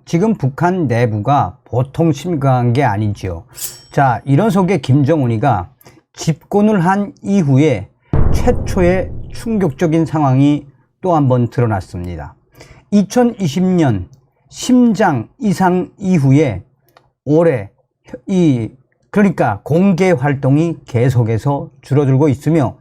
지금 북한 내부가 보통 심각한 게 아니지요. 자, 이런 속에 김정은이가 집권을 한 이후에 최초의 충격적인 상황이 또 한 번 드러났습니다. 2020년 심장 이상 이후에 올해 그러니까 공개 활동이 계속해서 줄어들고 있으며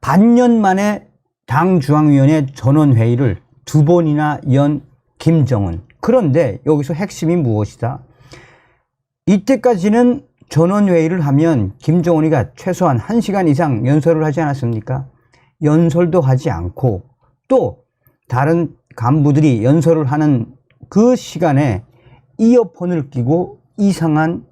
반년 만에 당 중앙위원회 전원회의를 2번이나 연 김정은. 그런데 여기서 핵심이 무엇이다? 이때까지는 전원회의를 하면 김정은이가 최소한 1시간 이상 연설을 하지 않았습니까? 연설도 하지 않고 또 다른 간부들이 연설을 하는 그 시간에 이어폰을 끼고 이상한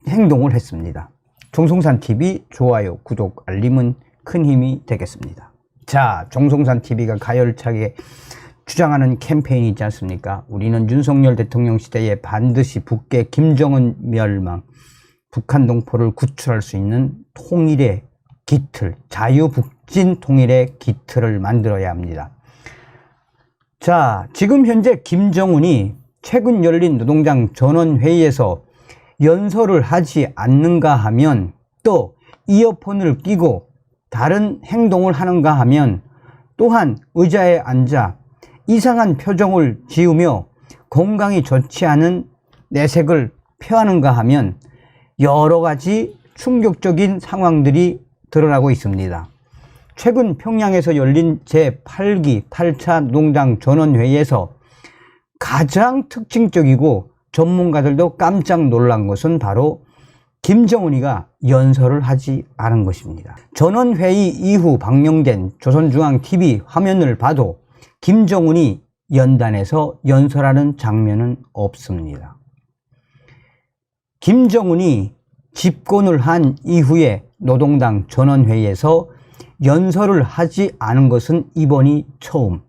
행동을 했습니다. 정성산TV 좋아요, 구독, 알림은 큰 힘이 되겠습니다. 자, 정성산TV가 가열차게 주장하는 캠페인이 있지 않습니까? 우리는 윤석열 대통령 시대에 반드시 북계 김정은 멸망, 북한 동포를 구출할 수 있는 통일의 기틀, 자유북진 통일의 기틀을 만들어야 합니다. 자, 지금 현재 김정은이 최근 열린 노동당 전원회의에서 연설을 하지 않는가 하면, 또 이어폰을 끼고 다른 행동을 하는가 하면, 또한 의자에 앉아 이상한 표정을 지으며 건강이 좋지 않은 내색을 표하는가 하면 여러 가지 충격적인 상황들이 드러나고 있습니다. 최근 평양에서 열린 제8기 8차 노동당 전원회의에서 가장 특징적이고 전문가들도 깜짝 놀란 것은 바로 김정은이가 연설을 하지 않은 것입니다. 전원회의 이후 방영된 조선중앙TV 화면을 봐도 김정은이 연단에서 연설하는 장면은 없습니다. 김정은이 집권을 한 이후에 노동당 전원회의에서 연설을 하지 않은 것은 이번이 처음,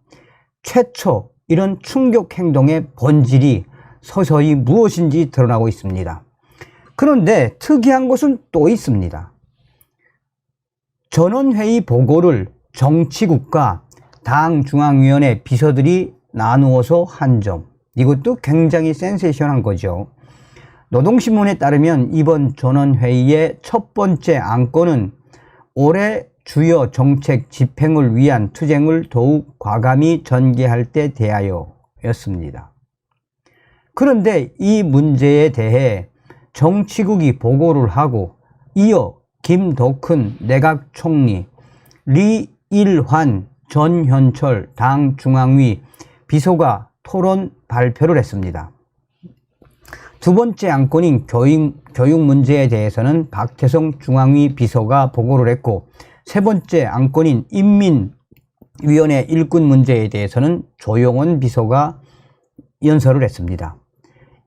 최초 이런 충격 행동의 본질이 서서히 무엇인지 드러나고 있습니다. 그런데 특이한 것은 또 있습니다. 전원회의 보고를 정치국과 당 중앙위원회 비서들이 나누어서 한 점, 이것도 굉장히 센세이션한 거죠. 노동신문에 따르면 이번 전원회의의 첫 번째 안건은 올해 주요 정책 집행을 위한 투쟁을 더욱 과감히 전개할 때 대하여 였습니다. 그런데 이 문제에 대해 정치국이 보고를 하고 이어 김덕훈 내각총리, 리일환 전현철 당 중앙위 비서가 토론 발표를 했습니다. 두 번째 안건인 교육 문제에 대해서는 박태성 중앙위 비서가 보고를 했고, 세 번째 안건인 인민위원회 일꾼 문제에 대해서는 조용원 비서가 연설을 했습니다.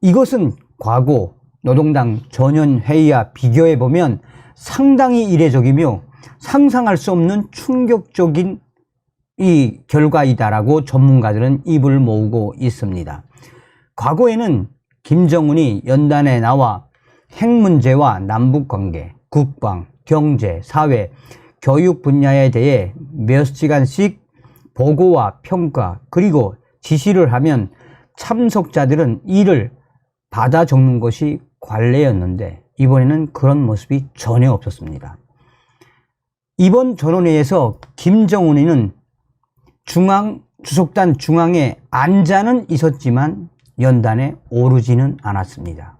이것은 과거 노동당 전원회의와 비교해보면 상당히 이례적이며 상상할 수 없는 충격적인 이 결과이다라고 전문가들은 입을 모으고 있습니다. 과거에는 김정은이 연단에 나와 핵 문제와 남북관계, 국방, 경제, 사회, 교육 분야에 대해 몇 시간씩 보고와 평가 그리고 지시를 하면 참석자들은 이를 받아 적는 것이 관례였는데 이번에는 그런 모습이 전혀 없었습니다. 이번 전원회의에서 김정은이는 주석단 중앙에 앉아는 있었지만 연단에 오르지는 않았습니다.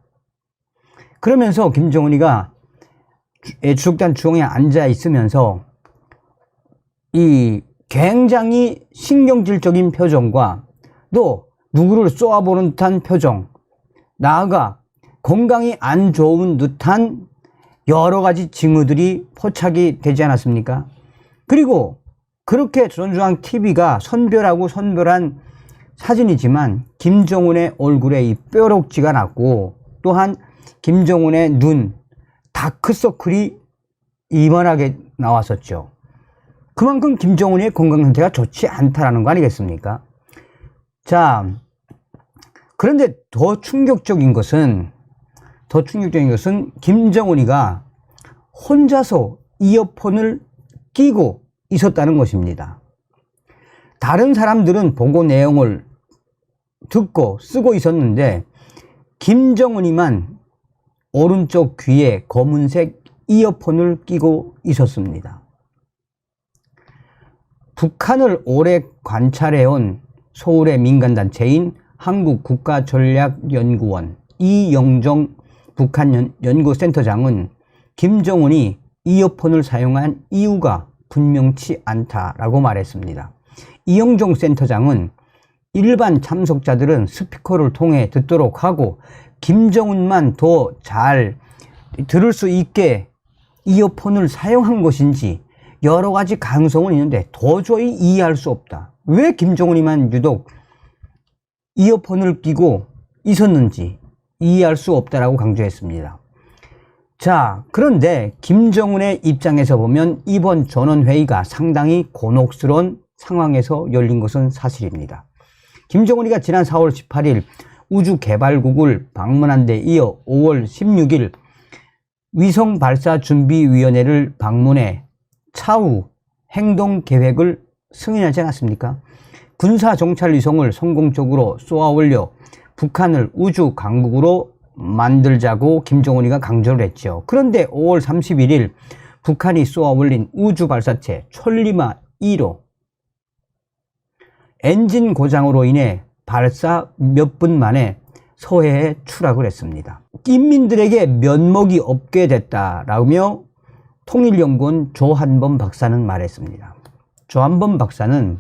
그러면서 김정은이가 주석단 중앙에 앉아 있으면서 이 굉장히 신경질적인 표정과 또 누구를 쏘아보는 듯한 표정, 나아가 건강이 안 좋은 듯한 여러 가지 징후들이 포착이 되지 않았습니까? 그리고 그렇게 조선중앙TV가 선별하고 선별한 사진이지만 김정은의 얼굴에 이 뾰록지가 났고 또한 김정은의 눈, 다크서클이 이만하게 나왔었죠. 그만큼 김정은의 건강 상태가 좋지 않다라는 거 아니겠습니까? 자, 그런데 더 충격적인 것은 김정은이가 혼자서 이어폰을 끼고 있었다는 것입니다. 다른 사람들은 보고 내용을 듣고 쓰고 있었는데 김정은이만 오른쪽 귀에 검은색 이어폰을 끼고 있었습니다. 북한을 오래 관찰해온 서울의 민간단체인 한국국가전략연구원 이영종 북한연구센터장은 김정은이 이어폰을 사용한 이유가 분명치 않다라고 말했습니다. 이영종 센터장은 일반 참석자들은 스피커를 통해 듣도록 하고 김정은만 더 잘 들을 수 있게 이어폰을 사용한 것인지 여러 가지 가능성은 있는데 도저히 이해할 수 없다. 왜 김정은이만 유독 이어폰을 끼고 있었는지 이해할 수 없다라고 강조했습니다. 자, 그런데 김정은의 입장에서 보면 이번 전원회의가 상당히 곤혹스러운 상황에서 열린 것은 사실입니다. 김정은이가 지난 4월 18일 우주개발국을 방문한 데 이어 5월 16일 위성발사준비위원회를 방문해 차후 행동계획을 승인하지 않았습니까? 군사정찰위성을 성공적으로 쏘아 올려 북한을 우주강국으로 만들자고 김정은이가 강조를 했죠. 그런데 5월 31일 북한이 쏘아 올린 우주발사체 천리마 1호 엔진 고장으로 인해 발사 몇 분 만에 서해에 추락을 했습니다. 인민들에게 면목이 없게 됐다라며 통일연구원 조한범 박사는 말했습니다. 조한범 박사는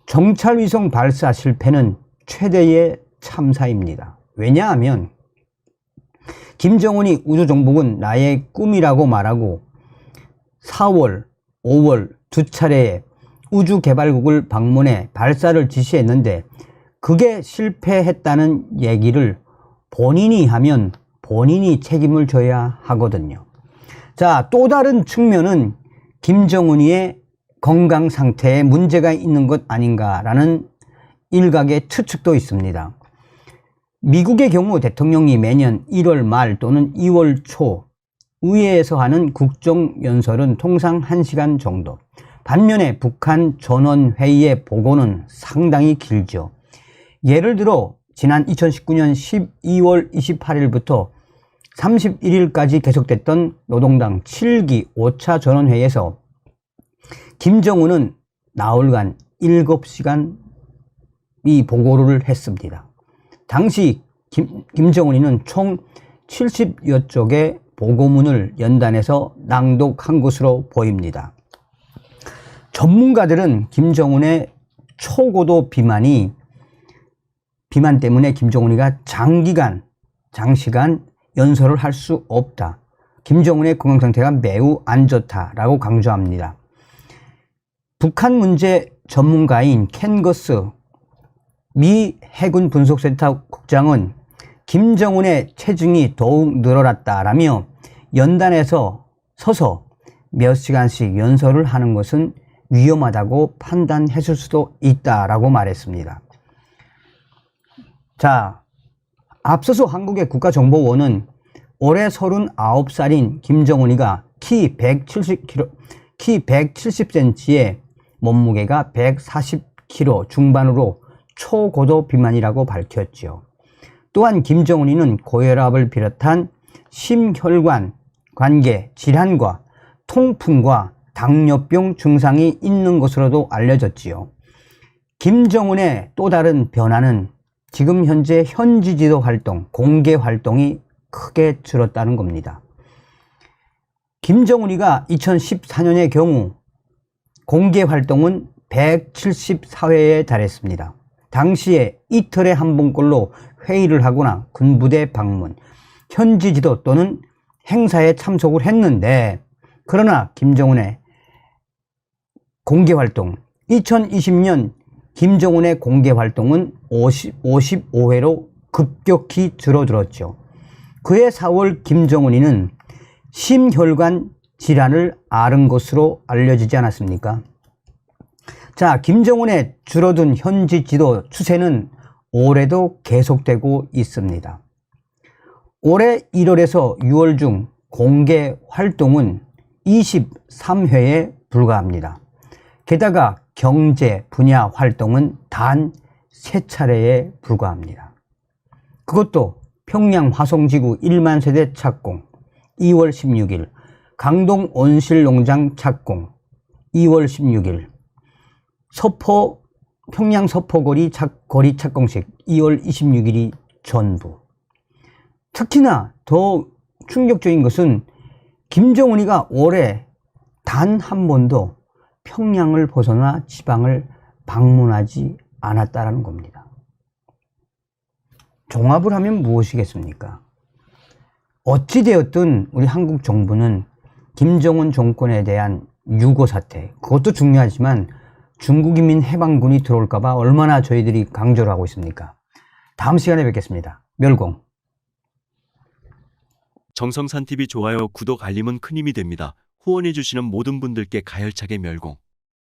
정찰위성 발사 실패는 최대의 참사입니다. 왜냐하면 김정은이 우주정복은 나의 꿈이라고 말하고 4월, 5월 두 차례에 우주개발국을 방문해 발사를 지시했는데 그게 실패했다는 얘기를 본인이 하면 본인이 책임을 져야 하거든요. 자, 또 다른 측면은 김정은이의 건강 상태에 문제가 있는 것 아닌가라는 일각의 추측도 있습니다. 미국의 경우 대통령이 매년 1월 말 또는 2월 초 의회에서 하는 국정연설은 통상 1시간 정도. 반면에 북한 전원회의의 보고는 상당히 길죠. 예를 들어 지난 2019년 12월 28일부터 31일까지 계속됐던 노동당 7기 5차 전원회의에서 김정은은 나흘간 7시간 이 보고를 했습니다. 당시 김정은이는 총 70여 쪽의 보고문을 연단해서 낭독한 것으로 보입니다. 전문가들은 김정은의 초고도 비만 때문에 김정은이가 장시간 연설을 할 수 없다. 김정은의 건강 상태가 매우 안 좋다라고 강조합니다. 북한 문제 전문가인 켄 거스 미 해군 분석센터 국장은 김정은의 체중이 더욱 늘어났다라며 연단에서 서서 몇 시간씩 연설을 하는 것은 위험하다고 판단했을 수도 있다라고 말했습니다. 자, 앞서서 한국의 국가정보원은 올해 39살인 김정은이가 키 170cm에 몸무게가 140kg 중반으로 초고도 비만이라고 밝혔죠. 또한 김정은이는 고혈압을 비롯한 심혈관 관계 질환과 통풍과 당뇨병 증상이 있는 것으로도 알려졌지요. 김정은의 또 다른 변화는 지금 현재 현지 지도 활동, 공개 활동이 크게 줄었다는 겁니다. 김정은이가 2014년의 경우 공개 활동은 174회에 달했습니다. 당시에 이틀에 한 번꼴로 회의를 하거나 군부대 방문, 현지 지도 또는 행사에 참석을 했는데, 그러나 김정은의 공개 활동, 2020년 김정은의 공개 활동은 55회로 급격히 줄어들었죠. 그해 4월 김정은이는 심혈관 질환을 앓은 것으로 알려지지 않았습니까? 자, 김정은의 줄어든 현지 지도 추세는 올해도 계속되고 있습니다. 올해 1월에서 6월 중 공개 활동은 23회에 불과합니다. 게다가 경제 분야 활동은 단 3차례에 불과합니다. 그것도 평양 화성지구 1만 세대 착공 2월 16일, 강동 온실농장 착공 2월 16일, 평양 서포거리 거리 착공식 2월 26일이 전부. 특히나 더 충격적인 것은 김정은이가 올해 단 한 번도 평양을 벗어나 지방을 방문하지 않았다는 겁니다. 종합을 하면 무엇이겠습니까? 어찌되었든 우리 한국 정부는 김정은 정권에 대한 유고 사태, 그것도 중요하지만 중국인민 해방군이 들어올까봐 얼마나 저희들이 강조를 하고 있습니까? 다음 시간에 뵙겠습니다. 멸공. 정성산TV 좋아요, 구독, 알림은 큰 힘이 됩니다. 후원해주시는 모든 분들께 가열차게 멸공.